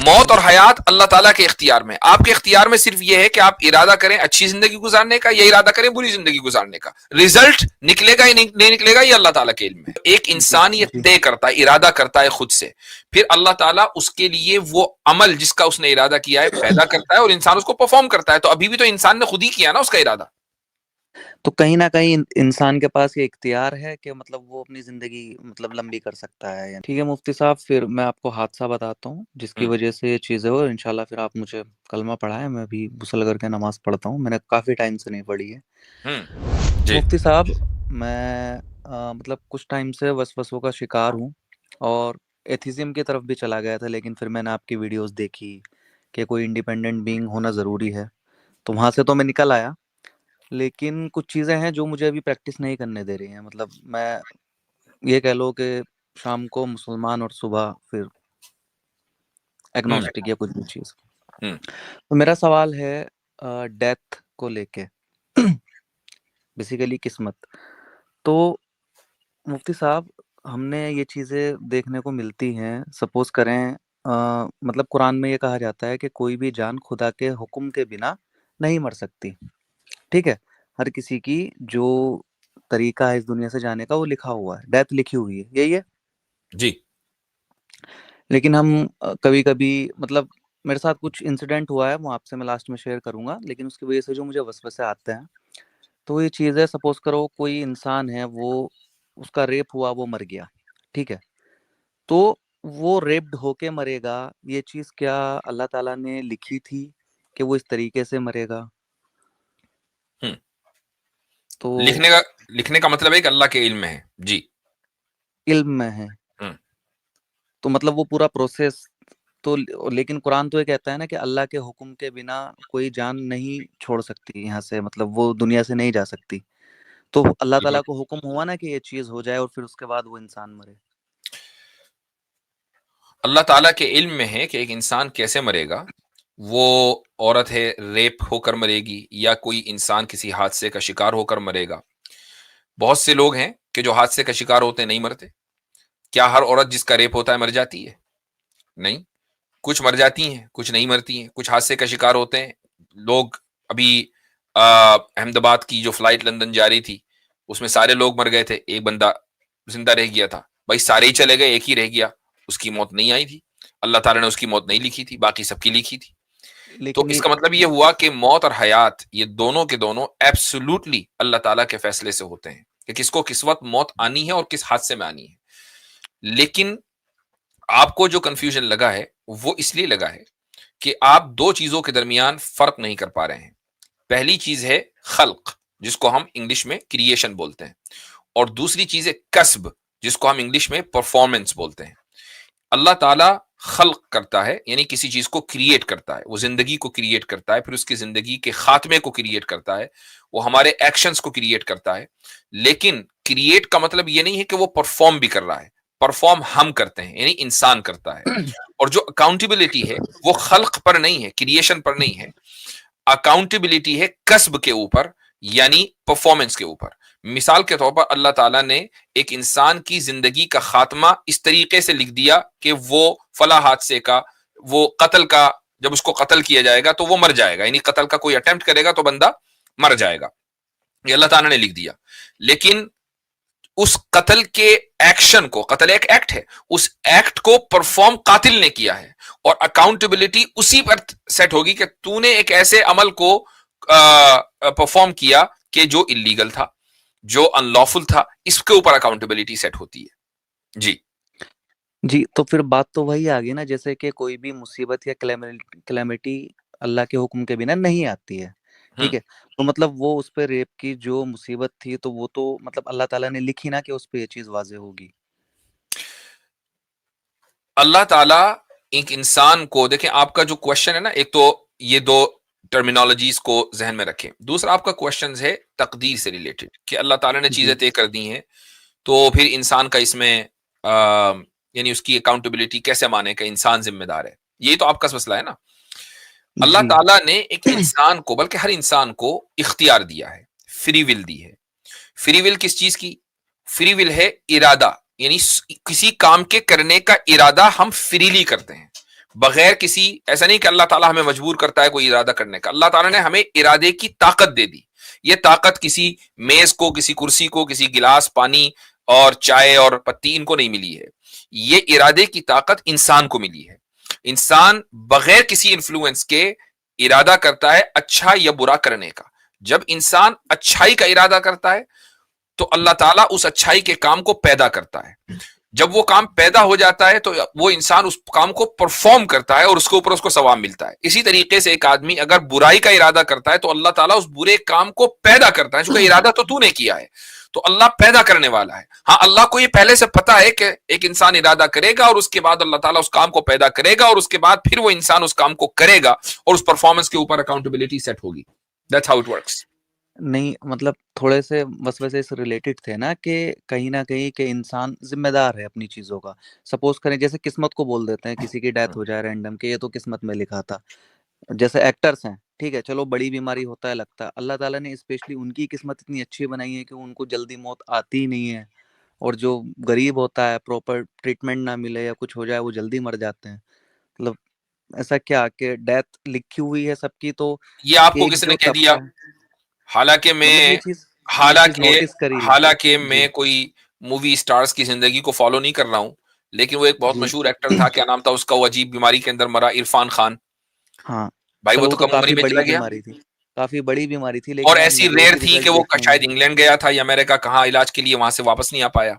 موت اور حیات اللہ تعالیٰ کے اختیار میں. آپ کے اختیار میں صرف یہ ہے کہ آپ ارادہ کریں اچھی زندگی گزارنے کا یا ارادہ کریں بری زندگی گزارنے کا. رزلٹ نکلے گا یا نہیں نکلے گا یہ اللہ تعالیٰ کے علم میں. ایک انسان یہ طے کرتا ہے، ارادہ کرتا ہے خود سے، پھر اللہ تعالیٰ اس کے لیے وہ عمل جس کا اس نے ارادہ کیا ہے پیدا کرتا ہے اور انسان اس کو پرفارم کرتا ہے. تو ابھی بھی تو انسان نے خود ہی کیا نا اس کا ارادہ. تو کہیں نہ کہیں انسان کے پاس یہ اختیار ہے کہ مطلب وہ اپنی زندگی مطلب لمبی کر سکتا ہے. ٹھیک ہے مفتی صاحب، پھر میں آپ کو حادثہ بتاتا ہوں جس کی وجہ سے یہ چیزیں ہو. انشاءاللہ پھر آپ مجھے کلمہ پڑھائیں، میں بھی غسل کر کے نماز پڑھتا ہوں، میں نے کافی ٹائم سے نہیں پڑھی ہے. مفتی صاحب، میں مطلب کچھ ٹائم سے وسوسوں کا شکار ہوں اور ایتھیزم کی طرف بھی چلا گیا تھا، لیکن پھر میں نے آپ کی ویڈیوز دیکھی کہ کوئی انڈیپینڈنٹ بینگ ہونا ضروری ہے، تو وہاں سے تو میں نکل آیا. لیکن کچھ چیزیں ہیں جو مجھے ابھی پریکٹس نہیں کرنے دے رہی ہیں. مطلب میں یہ کہہ لو کہ شام کو مسلمان اور صبح پھر ایگنوسٹک یا کچھ بھی چیز. تو میرا سوال ہے ڈیتھ کو لے کے، بیسیکلی قسمت. تو مفتی صاحب، ہم نے یہ چیزیں دیکھنے کو ملتی ہیں. سپوز کریں مطلب قرآن میں یہ کہا جاتا ہے کہ کوئی بھی جان خدا کے حکم کے بنا نہیں مر سکتی. ٹھیک ہے، ہر کسی کی جو طریقہ ہے اس دنیا سے جانے کا وہ لکھا ہوا ہے، ڈیتھ لکھی ہوئی ہے، یہی ہے جی. لیکن ہم کبھی کبھی مطلب میرے ساتھ کچھ انسیڈنٹ ہوا ہے، وہ آپ سے میں لاسٹ میں شیئر کروں گا، لیکن اس کی وجہ سے جو مجھے وسوسے آتے ہیں تو یہ چیز ہے. سپوز کرو کوئی انسان ہے، وہ اس کا ریپ ہوا، وہ مر گیا. ٹھیک ہے، تو وہ ریپڈ ہو کے مرے گا، یہ چیز کیا اللہ تعالیٰ نے لکھی تھی کہ وہ اس طریقے سے مرے گا؟ تو لکھنے کا مطلب ہے کہ اللہ کے علم میں ہے. جی، علم میں ہے. تو مطلب وہ پورا پروسیس تو، لیکن قرآن تو یہ کہتا ہے نا کہ اللہ کے حکم کے بنا کوئی جان نہیں چھوڑ سکتی یہاں سے، مطلب وہ دنیا سے نہیں جا سکتی. تو اللہ تعالیٰ کو حکم ہوا نا کہ یہ چیز ہو جائے اور پھر اس کے بعد وہ انسان مرے. اللہ تعالیٰ کے علم میں ہے کہ ایک انسان کیسے مرے گا. وہ عورت ہے ریپ ہو کر مرے گی یا کوئی انسان کسی حادثے کا شکار ہو کر مرے گا. بہت سے لوگ ہیں کہ جو حادثے کا شکار ہوتے نہیں مرتے. کیا ہر عورت جس کا ریپ ہوتا ہے مر جاتی ہے؟ نہیں، کچھ مر جاتی ہیں، کچھ نہیں مرتی ہیں. کچھ حادثے کا شکار ہوتے ہیں لوگ. ابھی احمد آباد کی جو فلائٹ لندن جا رہی تھی اس میں سارے لوگ مر گئے تھے، ایک بندہ زندہ رہ گیا تھا. بھائی سارے ہی چلے گئے، ایک ہی رہ گیا، اس کی موت نہیں آئی تھی. اللہ تعالیٰ نے اس کی موت نہیں لکھی تھی، باقی سب کی لکھی تھی. تو اس کا مطلب یہ ہوا کہ موت اور حیات یہ دونوں کے دونوں ایبسولوٹلی اللہ تعالیٰ کے فیصلے سے ہوتے ہیں کہ کس کو کس وقت موت آنی ہے اور کس حادثے میں آنی ہے. لیکن آپ کو جو کنفیوژن لگا ہے وہ اس لیے لگا ہے کہ آپ دو چیزوں کے درمیان فرق نہیں کر پا رہے ہیں. پہلی چیز ہے خلق، جس کو ہم انگلش میں کریشن بولتے ہیں، اور دوسری چیز ہے کسب، جس کو ہم انگلش میں پرفارمنس بولتے ہیں. اللہ تعالیٰ خلق کرتا ہے، یعنی کسی چیز کو کریٹ کرتا ہے. وہ زندگی کو کریٹ کرتا ہے، پھر اس کی زندگی کے خاتمے کو کریٹ کرتا ہے. وہ ہمارے ایکشنز کو کریٹ کرتا ہے. لیکن کریٹ کا مطلب یہ نہیں ہے کہ وہ پرفارم بھی کر رہا ہے. پرفارم ہم کرتے ہیں، یعنی انسان کرتا ہے. اور جو اکاؤنٹیبلٹی ہے وہ خلق پر نہیں ہے، کریشن پر نہیں ہے. اکاؤنٹیبلٹی ہے کسب کے اوپر، یعنی پرفارمنس کے اوپر. مثال کے طور پر اللہ تعالیٰ نے ایک انسان کی زندگی کا خاتمہ اس طریقے سے لکھ دیا کہ وہ فلاں حادثے کا، وہ قتل کا، جب اس کو قتل کیا جائے گا تو وہ مر جائے گا، یعنی قتل کا کوئی اٹیمپٹ کرے گا تو بندہ مر جائے گا. یہ اللہ تعالیٰ نے لکھ دیا. لیکن اس قتل کے ایکشن کو، قتل ایک ایکٹ ہے، اس ایکٹ کو پرفارم قاتل نے کیا ہے، اور اکاؤنٹیبلٹی اسی پر سیٹ ہوگی کہ تو نے ایک ایسے عمل کو پرفارم کیا کہ جو اللیگل تھا، جو ان لافل تھا. اس کے اوپر اکاؤنٹیبلٹی سیٹ ہوتی ہے. جی، تو پھر بات تو وہی آ گئی نا، جیسے کہ کوئی بھی مصیبت یا کلیمٹی اللہ کے حکم کے بنا نہیں آتی ہے. ٹھیک ہے، تو مطلب وہ اس پہ ریپ کی جو مصیبت تھی تو وہ تو مطلب اللہ تعالیٰ نے لکھی نا کہ اس پہ یہ چیز واضح ہوگی. اللہ تعالیٰ ایک انسان کو، دیکھیں آپ کا جو کوشچن ہے نا، ایک تو یہ دو ٹرمینالوجیز کو ذہن میں رکھیں. دوسرا آپ کا کوشچن ہے تقدیر سے ریلیٹڈ، کہ اللہ تعالیٰ نے چیزیں طے کر دی ہیں تو پھر انسان کا اس میں یعنی اس کی اکاؤنٹیبلٹی کیسے مانے کہ انسان ذمہ دار ہے. یہی تو آپ کا مسئلہ ہے نا. اللہ تعالیٰ نے ایک انسان کو، بلکہ ہر انسان کو اختیار دیا ہے، فری ول دی ہے. فری ول کس چیز کی؟ فری ول ہے ارادہ، یعنی کسی کام کے کرنے کا ارادہ ہم فریلی کرتے ہیں بغیر کسی، ایسا نہیں کہ اللہ تعالیٰ ہمیں مجبور کرتا ہے کوئی ارادہ کرنے کا، اللہ تعالیٰ نے ہمیں ارادے کی طاقت دے دی. یہ طاقت کسی میز کو، کسی کرسی کو، کسی گلاس پانی اور چائے اور پتی ان کو نہیں ملی ہے. یہ ارادے کی طاقت انسان کو ملی ہے. انسان بغیر کسی انفلوئنس کے ارادہ کرتا ہے اچھا یا برا کرنے کا. جب انسان اچھائی کا ارادہ کرتا ہے تو اللہ تعالیٰ اس اچھائی کے کام کو پیدا کرتا ہے. جب وہ کام پیدا ہو جاتا ہے تو وہ انسان اس کام کو پرفارم کرتا ہے اور اس کے اوپر اس کو ثواب ملتا ہے. اسی طریقے سے ایک آدمی اگر برائی کا ارادہ کرتا ہے تو اللہ تعالیٰ اس برے کام کو پیدا کرتا ہے، چونکہ ارادہ تو نے کیا ہے تو اللہ پیدا کرنے والا ہے. ہاں اللہ کو یہ پہلے سے پتا ہے کہ ایک انسان ارادہ کرے گا اور اس کے بعد اللہ تعالیٰ اس کام کو پیدا کرے گا اور اس کے بعد پھر وہ انسان اس کام کو کرے گا اور اس پرفارمنس کے اوپر اکاؤنٹیبلٹی سیٹ ہوگی. That's how it works. نہیں مطلب تھوڑے سے وسوسے سے ریلیٹڈ تھے نا کہ کہیں نہ کہیں کہ انسان ذمہ دار ہے اپنی چیزوں کا. سپوز کریں جیسے قسمت کو بول دیتے ہیں، کسی کی ڈیتھ ہو جائے رینڈم کہ یہ تو قسمت میں لکھا تھا. جیسے ایکٹرز ہیں، ٹھیک ہے چلو بڑی بیماری ہوتا ہے لگتا ہے، اللہ تعالیٰ نے اسپیشلی ان کی قسمت اتنی اچھی بنائی ہے کہ ان کو جلدی موت آتی ہی نہیں ہے. اور جو غریب ہوتا ہے پراپر ٹریٹمنٹ نہ ملے یا کچھ ہو جائے وہ جلدی مر جاتے ہیں. مطلب ایسا کیا کہ ڈیتھ لکھی ہوئی ہے سب کی، تو یہ آپ کو ایک کس نے جو کہہ دیا؟ طبقہ ہے حالانکہ مطلب میں یہ چیز نوٹس کری ہے. حالانکہ جی میں کوئی مووی اسٹارز کی زندگی کو فالو نہیں کر رہا ہوں، لیکن وہ ایک بہت جی مشہور ایکٹر تھا، کیا نام تھا اس کا، وہ عجیب بیماری کے اندر مرا، عرفان خان. ہاں بھائی وہ چلو وہ تو تو کم عمری کافی میں بڑی چلا گیا بیماری تھی، کافی بڑی بیماری تھی، اور لیکن آپ ایسی ریئر میجورٹی تھی کہ وہ رزلٹ دیکھیں گے. شاید انگلینڈ گیا تھا یا امریکہ کہاں علاج کے لیے، وہاں سے واپس نہیں آ پایا.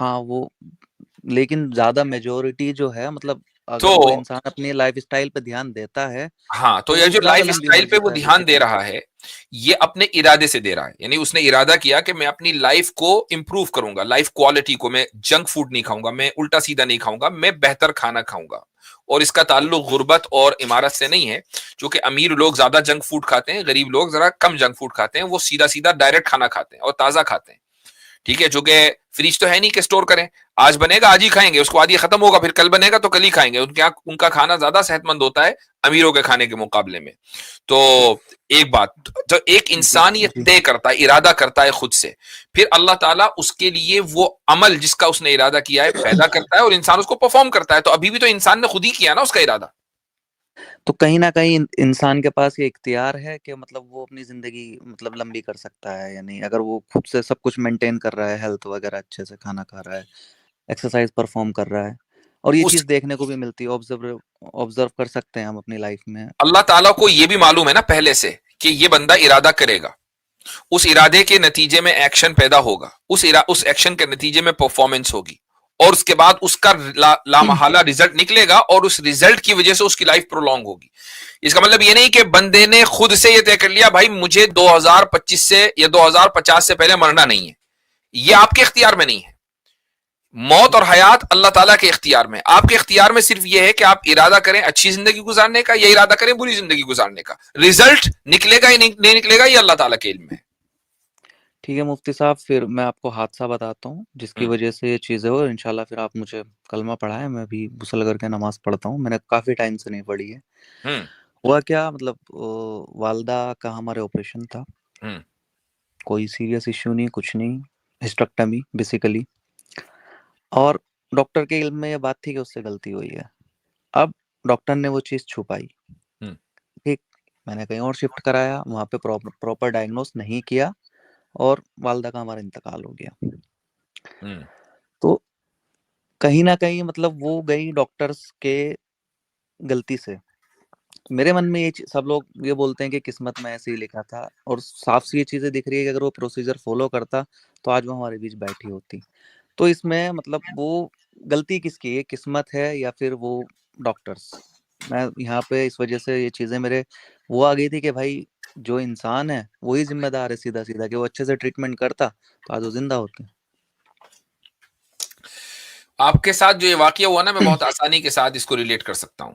ہاں وہ لیکن زیادہ میجورٹی جو ہے مطلب تو اگر وہ انسان اپنی لائف اسٹائل پہ دھیان دیتا ہے ہاں، تو تو یہ وہ جو زیادہ لائف لمبی اسٹائل مر پہ وہ جاتا ہے دھیان دے بیسیکلی. رہا ہے، یہ اپنے ارادے سے دے رہا ہے. یعنی اس نے ارادہ کیا کہ میں اپنی لائف کو امپروو کروں گا، لائف کوالٹی کو، میں جنک فوڈ نہیں کھاؤں گا، میں الٹا سیدھا نہیں کھاؤں گا، میں بہتر کھانا کھاؤں گا. اور اس کا تعلق غربت اور عمارت سے نہیں ہے، چونکہ امیر لوگ زیادہ جنک فوڈ کھاتے ہیں، غریب لوگ ذرا کم جنک فوڈ کھاتے ہیں، وہ سیدھا سیدھا ڈائریکٹ کھانا کھاتے ہیں اور تازہ کھاتے ہیں. ٹھیک ہے، جو کہ فریج تو ہے نہیں کہ اسٹور کریں، آج بنے گا آج ہی کھائیں گے، اس کو بعد یہ ختم ہوگا، پھر کل بنے گا تو کل ہی کھائیں گے. ان کا کھانا زیادہ صحت مند ہوتا ہے امیروں کے کھانے کے مقابلے میں. تو ایک بات، جو ایک جی انسان یہ جی طے کرتا ہے، ارادہ کرتا ہے خود سے، پھر اللہ تعالیٰ اس کے لیے وہ عمل جس کا اس نے ارادہ کیا ہے پیدا کرتا ہے اور انسان اس کو پرفارم کرتا ہے. تو ابھی بھی تو انسان نے خود ہی کیا نا اس کا ارادہ. تو کہیں نہ کہیں انسان کے پاس یہ اختیار ہے کہ مطلب وہ اپنی زندگی مطلب لمبی کر سکتا ہے یا نہیں، اگر وہ خود سے سب کچھ مینٹین کر رہا ہے، ہیلتھ وغیرہ اچھے سے کھانا کھا رہا ہے، ایکسرسائز پرفارم کر رہا ہے. اور یہ اس چیز دیکھنے کو بھی ملتی ہے، آبزرو کر سکتے ہیں ہم اپنی لائف میں. اللہ تعالیٰ کو یہ بھی معلوم ہے نا پہلے سے کہ یہ بندہ ارادہ کرے گا، اس ارادے کے نتیجے میں ایکشن پیدا ہوگا، اس ایکشن کے نتیجے میں پرفارمنس ہوگی اور اس کے بعد اس کا لامحالہ رزلٹ نکلے گا اور اس رزلٹ کی وجہ سے اس کی لائف پرولونگ ہوگی. اس کا مطلب یہ نہیں کہ بندے نے خود سے یہ طے کر لیا بھائی مجھے 2025 سے یا 2050 سے پہلے مرنا نہیں ہے. یہ آپ کے اختیار میں نہیں ہے. موت اور حیات اللہ تعالیٰ کے اختیار میں. آپ کے اختیار میں صرف یہ ہے کہ آپ ارادہ کریں اچھی زندگی گزارنے کا یا ارادہ کریں بری زندگی گزارنے کا. رزلٹ نکلے گا یا نہیں نکلے گا یہ اللہ تعالیٰ کے علم میں. ٹھیک ہے مفتی صاحب، پھر میں آپ کو حادثہ بتاتا ہوں جس کی وجہ سے یہ چیزیں ہو. انشاءاللہ پھر آپ مجھے کلمہ پڑھائیں، میں بھی غسل کر کے نماز پڑھتا ہوں، میں نے کافی ٹائم سے نہیں پڑھی ہے. ہوا کیا مطلب والدہ کا ہمارے آپریشن تھا، کوئی سیریس ایشو نہیں، کچھ نہیں، ہسٹرکٹمی بیسیکلی. اور ڈاکٹر کے علم میں یہ بات تھی کہ اس سے غلطی ہوئی ہے. اب ڈاکٹر نے وہ چیز چھپائی، ٹھیک، میں نے کہیں اور شفٹ کرایا، وہاں پہ پراپر ڈائگنوز نہیں کیا اور والدہ کا ہمارا انتقال ہو گیا. تو کہیں نہ کہیں مطلب وہ گئی ڈاکٹرز کے غلطی سے. میرے من میں یہ سب لوگ یہ بولتے ہیں کہ قسمت میں ایسے ہی لکھا تھا، اور صاف سی یہ چیزیں دکھ رہی ہے کہ اگر وہ پروسیجر فالو کرتا تو آج وہ ہمارے بیچ بیٹھی ہوتی. تو اس میں مطلب وہ غلطی کس کی ہے، قسمت ہے یا پھر وہ ڈاکٹرز؟ میں یہاں پہ اس وجہ سے یہ چیزیں میرے وہ آ گئی تھی کہ بھائی جو انسان ہے وہی ذمہ دار ہے سیدھا سیدھا، کہ وہ اچھے سے ٹریٹمنٹ کرتا تو آج وہ زندہ ہوتے. آپ کے ساتھ جو یہ واقعہ ہوا نا، میں بہت آسانی کے ساتھ اس کو ریلیٹ کر سکتا ہوں،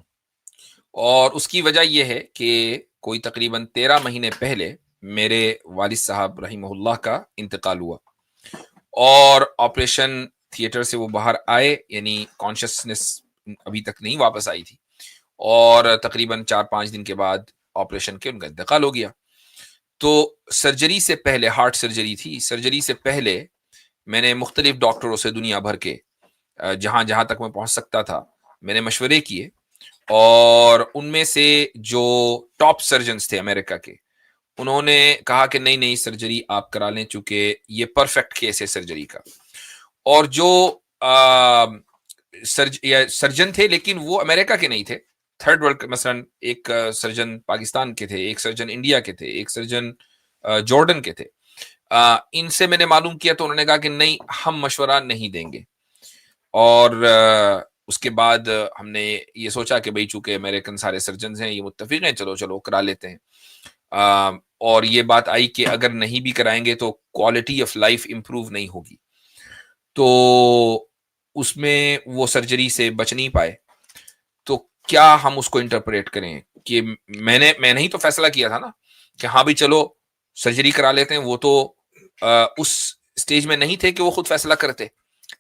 اور اس کی وجہ یہ ہے کہ کوئی تقریباً 13 مہینے پہلے میرے والد صاحب رحمہ اللہ کا انتقال ہوا، اور آپریشن تھیٹر سے وہ باہر آئے، یعنی کانشیسنس ابھی تک نہیں واپس آئی تھی، اور تقریباً 4-5 دن کے بعد آپریشن کے ان کا انتقال ہو گیا. تو سرجری سے پہلے، ہارٹ سرجری تھی، سرجری سے پہلے میں نے مختلف ڈاکٹروں سے دنیا بھر کے جہاں جہاں تک میں پہنچ سکتا تھا میں نے مشورے کیے اور ان میں سے جو ٹاپ سرجنز تھے امریکہ کے، انہوں نے کہا کہ نہیں نہیں سرجری آپ کرا لیں چونکہ یہ پرفیکٹ کیس ہے سرجری کا. اور جو سرجن تھے لیکن وہ امریکہ کے نہیں تھے، تھرڈ ورلڈ، مثلا ایک سرجن پاکستان کے تھے، ایک سرجن انڈیا کے تھے، ایک سرجن جارڈن کے تھے، ان سے میں نے معلوم کیا تو انہوں نے کہا کہ نہیں ہم مشورہ نہیں دیں گے. اور اس کے بعد ہم نے یہ سوچا کہ بھئی چونکہ امریکن سارے سرجنز ہیں، یہ متفق ہیں، چلو کرا لیتے ہیں. اور یہ بات آئی کہ اگر نہیں بھی کرائیں گے تو کوالٹی آف لائف امپروو نہیں ہوگی، تو اس میں وہ سرجری سے بچ نہیں پائے. تو کیا ہم اس کو انٹرپریٹ کریں کہ میں نے ہی تو فیصلہ کیا تھا نا کہ ہاں بھی چلو سرجری کرا لیتے ہیں. وہ تو اس سٹیج میں نہیں تھے کہ وہ خود فیصلہ کرتے،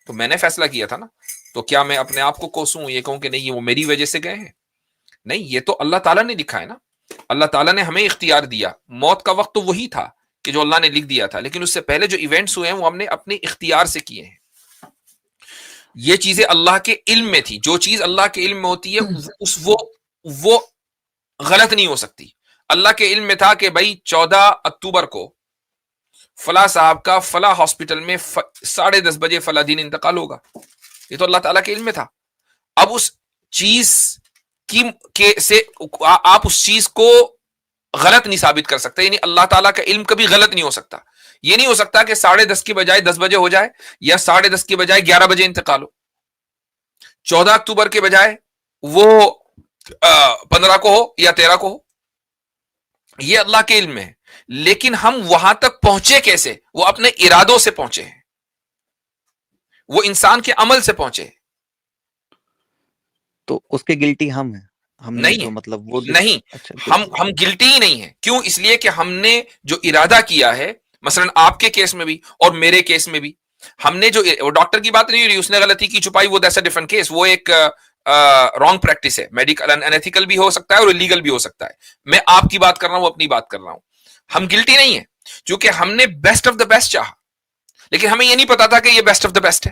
تو میں نے فیصلہ کیا تھا نا. تو کیا میں اپنے آپ کو کوسوں، یہ کہوں کہ نہیں وہ میری وجہ سے گئے ہیں؟ نہیں، یہ تو اللہ تعالیٰ نے لکھا ہے نا. اللہ تعالیٰ نے ہمیں اختیار دیا. موت کا وقت تو وہی تھا کہ جو اللہ نے لکھ دیا تھا، لیکن اس سے پہلے جو ایونٹس ہوئے ہیں وہ ہم نے اپنے اختیار سے کیے ہیں. یہ چیزیں اللہ کے علم میں تھی. جو چیز اللہ کے علم میں ہوتی ہے وہ غلط نہیں ہو سکتی. اللہ کے علم میں تھا کہ بھائی 14 اکتوبر کو فلاں صاحب کا فلاں ہاسپٹل میں 10:30 بجے فلاں دن انتقال ہوگا. یہ تو اللہ تعالیٰ کے علم میں تھا. اب اس چیز سے آپ اس چیز کو غلط نہیں ثابت کر سکتے. یعنی اللہ تعالیٰ کا علم کبھی غلط نہیں ہو سکتا. یہ نہیں ہو سکتا کہ 10:30 کی بجائے 10 بجے ہو جائے، یا 10:30 کی بجائے 11 بجے انتقال ہو. 14 اکتوبر کے بجائے وہ 15 کو ہو یا 13 کو ہو. یہ اللہ کے علم میں ہے. لیکن ہم وہاں تک پہنچے کیسے؟ وہ اپنے ارادوں سے پہنچے ہیں، وہ انسان کے عمل سے پہنچے. تو اس کے گلٹی ہم ہیں، ہم نے نہیں جو ہے، مطلب وہ نہیں، اچھا ہم گلٹی ہی نہیں ہیں. کیوں؟ اس لیے کہ ہم نے جو ارادہ کیا ہے، مثلا آپ کے کیس میں بھی اور میرے کیس میں بھی، ہم نے جو ڈاکٹر کی بات نہیں ہو رہی، اس نے غلطی کی چھپائی، وہ دیٹس اے ڈفرنٹ کیس. وہ ایک رانگ پریکٹس ہے، میڈیکل انیتھیکل بھی ہو سکتا ہے اور الیگل بھی ہو سکتا ہے. میں آپ کی بات کر رہا ہوں، اپنی بات کر رہا ہوں. ہم گلٹی نہیں ہیں کیونکہ ہم نے بیسٹ آف دا بیسٹ چاہا، لیکن ہمیں یہ نہیں پتا تھا کہ یہ بیسٹ آف دا بیسٹ ہے.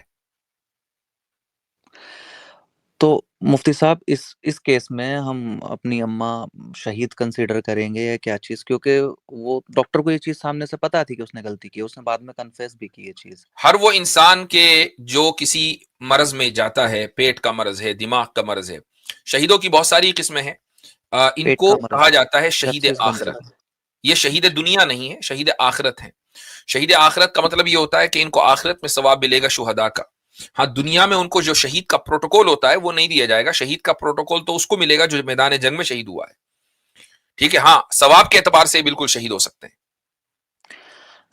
تو مفتی صاحب اس کیس میں ہم اپنی اماں شہید کنسیڈر کریں گے یا کیا چیز؟ کیونکہ وہ ڈاکٹر کو یہ چیز سامنے سے پتا تھی کہ اس نے غلطی کی، اس نے بعد میں کنفیس بھی کی یہ چیز. ہر وہ انسان کے جو کسی مرض میں جاتا ہے، پیٹ کا مرض ہے، دماغ کا مرض ہے، شہیدوں کی بہت ساری قسمیں ہیں. ان پیٹ کو کا مرض کہا جاتا ہے شہید سیپسس بن آخرت. سکتا ہے. یہ شہید دنیا نہیں ہے، شہید آخرت ہے. شہید آخرت کا مطلب یہ ہوتا ہے کہ ان کو آخرت میں ثواب ملے گا شہداء کا. ہاں، دنیا میں ان کو جو شہید کا پروٹوکول ہوتا ہے وہ نہیں دیا جائے گا. شہید کا پروٹوکول تو اس کو ملے گا جو میدان جنگ میں شہید ہوا ہے. ٹھیک ہے، ہاں ثواب کے اعتبار سے بالکل شہید ہو سکتے ہیں.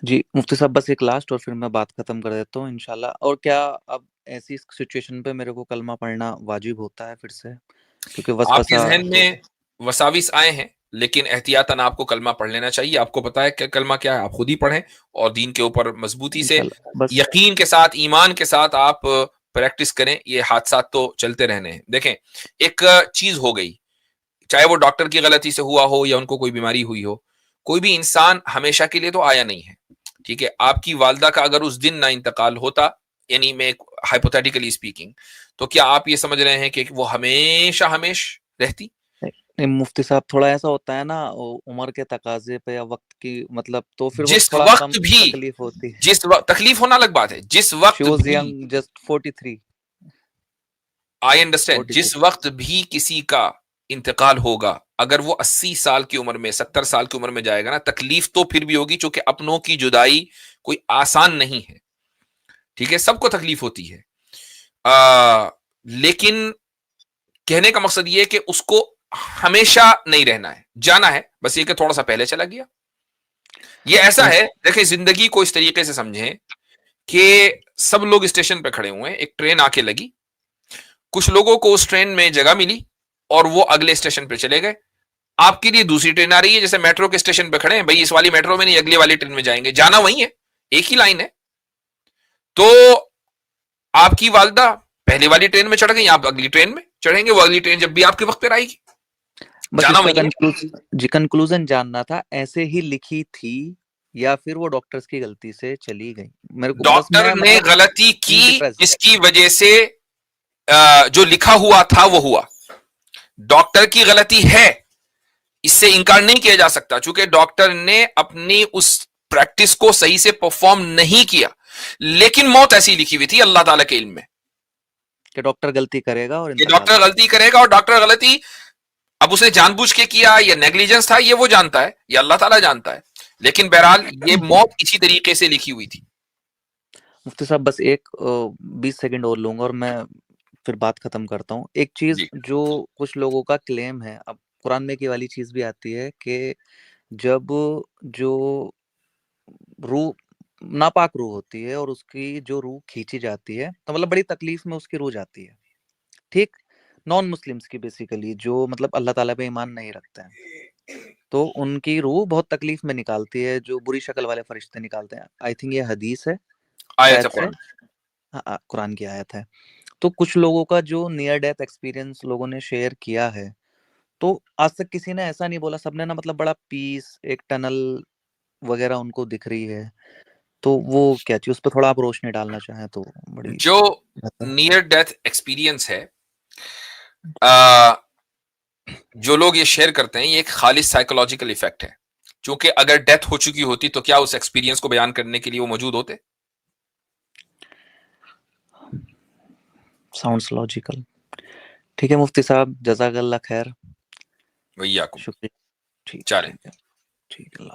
جی مفتی صاحب، بس ایک لاسٹ اور پھر میں بات ختم کر دیتا ہوں انشاءاللہ. اور کیا اب ایسی سچویشن پہ میرے کو کلمہ پڑھنا واجب ہوتا ہے پھر سے؟ کیونکہ آپ کے وسوسہ ذہن تو میں وساوس آئے ہیں، لیکن احتیاطاً آپ کو کلمہ پڑھ لینا چاہیے. آپ کو پتا ہے کہ کلمہ کیا ہے، آپ خود ہی پڑھیں اور دین کے اوپر مضبوطی سے، انشاءاللہ بس یقین کے ساتھ، ایمان کے ساتھ آپ پریکٹس کریں. یہ حادثات تو چلتے رہنے ہیں. دیکھیں، ایک چیز ہو گئی، چاہے وہ ڈاکٹر کی غلطی سے ہوا ہو یا ان کو کوئی بیماری ہوئی ہو، کوئی بھی انسان ہمیشہ کے لیے تو آیا نہیں ہے. ٹھیک ہے، آپ کی والدہ کا اگر اس دن نہ انتقال ہوتا، یعنی میں ہائپوتھیٹیکلی اسپیکنگ، تو کیا آپ یہ سمجھ رہے ہیں کہ وہ ہمیشہ رہتی؟ نہیں، مفتی صاحب تھوڑا ایسا ہوتا ہے نا، عمر کے تقاضے پہ یا وقت کی مطلب، تو پھر وہ جس تھوڑا کم وقت بھی، تکلیف ہوتی ہے. جس وقت تکلیف ہونا الگ بات ہے، جس شی وقت واز بھی، ینگ، جسٹ 43. I understand, 43. جس وقت بھی کسی کا انتقال ہوگا، اگر وہ 80 سال کی عمر میں، 70 سال کی عمر میں جائے گا نا، تکلیف تو پھر بھی ہوگی، چونکہ اپنوں کی جدائی کوئی آسان نہیں ہے. ٹھیک ہے، سب کو تکلیف ہوتی ہے. لیکن کہنے کا مقصد یہ ہے کہ اس کو ہمیشہ نہیں رہنا ہے، جانا ہے، بس یہ کہ تھوڑا سا پہلے چلا گیا. یہ ایسا ہے، دیکھیں زندگی کو اس طریقے سے سمجھیں کہ سب لوگ اسٹیشن پہ کھڑے ہوئے ہیں، ایک ٹرین آ کے لگی، کچھ لوگوں کو اس ٹرین میں جگہ ملی اور وہ اگلے اسٹیشن پہ چلے گئے. آپ کے لیے دوسری ٹرین آ رہی ہے، جیسے میٹرو کے اسٹیشن پہ کھڑے ہیں، بھائی اس والی میٹرو میں نہیں، اگلی والی ٹرین میں جائیں گے، جانا وہی ہے، ایک ہی لائن ہے. تو آپ کی والدہ پہلے والی ٹرین میں چڑھ گئی، آپ اگلی ٹرین میں چڑھیں گے، وہ اگلی ٹرین جب بھی آپ کے وقت پہ آئے گی، بس جانا اس کا وہی ہے. کنکلوژن جاننا تھا، ایسے ہی لکھی تھی یا پھر وہ ڈاکٹرز کی غلطی سے چلی گئی؟ میرے کو بس ڈاکٹر میں نے مطلب غلطی کی امپریسڈ. جس کی وجہ سے جو لکھا ہوا تھا وہ ہوا. ڈاکٹر کی غلطی ہے، اس سے انکار نہیں کیا جا سکتا، چونکہ ڈاکٹر نے اپنی اس پریکٹس کو صحیح سے پرفارم نہیں کیا، لیکن موت ایسی لکھی ہوئی تھی اللہ تعالیٰ کے علم میں کہ ڈاکٹر غلطی کرے گا اور کہ انتقال ڈاکٹر غلطی کرے گا، اور ڈاکٹر غلطی اب اس نے جان بوجھ کے کیا یا نیگلیجنس تھا یہ وہ جانتا ہے، یہ اللہ تعالیٰ جانتا ہے، لیکن بہرحال یہ موت اسی طریقے سے لکھی ہوئی تھی۔ مفتی صاحب بس ایک 20 سیکنڈ اور لوں گا اور میں پھر بات ختم کرتا ہوں۔ ایک چیز جی جو کچھ لوگوں کا کلیم ہے، اب قرآن میں کی والی چیز بھی آتی ہے کہ جب جو روح ناپاک روح ہوتی ہے اور اس کی جو روح کھینچی جاتی ہے تو مطلب بڑی تکلیف میں اس کی روح جاتی ہے، ٹھیک، نان مسلمس کی بیسیکلی، جو مطلب اللہ تعالیٰ پہ ایمان نہیں رکھتے ہیں، تو ان کی روح بہت تکلیف میں نکالتی ہے جو بری شکل والے فرشتے نکالتے ہیں۔ آئی تھنک یہ حدیث ہے آیت شاید سے، قرآن۔ ہاں قرآن کی آیت ہے۔ تو کچھ لوگوں کا جو نیئر ڈیتھ ایکسپیرینس لوگوں نے شیئر کیا ہے، تو آج تک کسی نے ایسا نہیں بولا، سب نے نا مطلب بڑا پیس، ایک ٹنل وغیرہ ان کو دکھ رہی ہے، تو وہ کیا چیز، اس پہ تھوڑا آپ روشنی ڈالنا چاہیں تو بڑی جو بہتر۔ نیئر ڈیتھ ایکسپیرینس ہے، جو لوگ یہ شیئر کرتے ہیں، یہ ایک خالص سائیکولوجیکل ایفیکٹ ہے، چونکہ اگر ڈیتھ ہو چکی ہوتی تو کیا اس ایکسپیرینس کو بیان کرنے کے لیے وہ موجود ہوتے؟ Sounds logical. ٹھیک ہے مفتی صاحب، جزاک اللہ خیر، ویاکم، شکریہ، ٹھیک ہے چاریں۔ ٹھیک ہے ٹھیک ہے، اللہ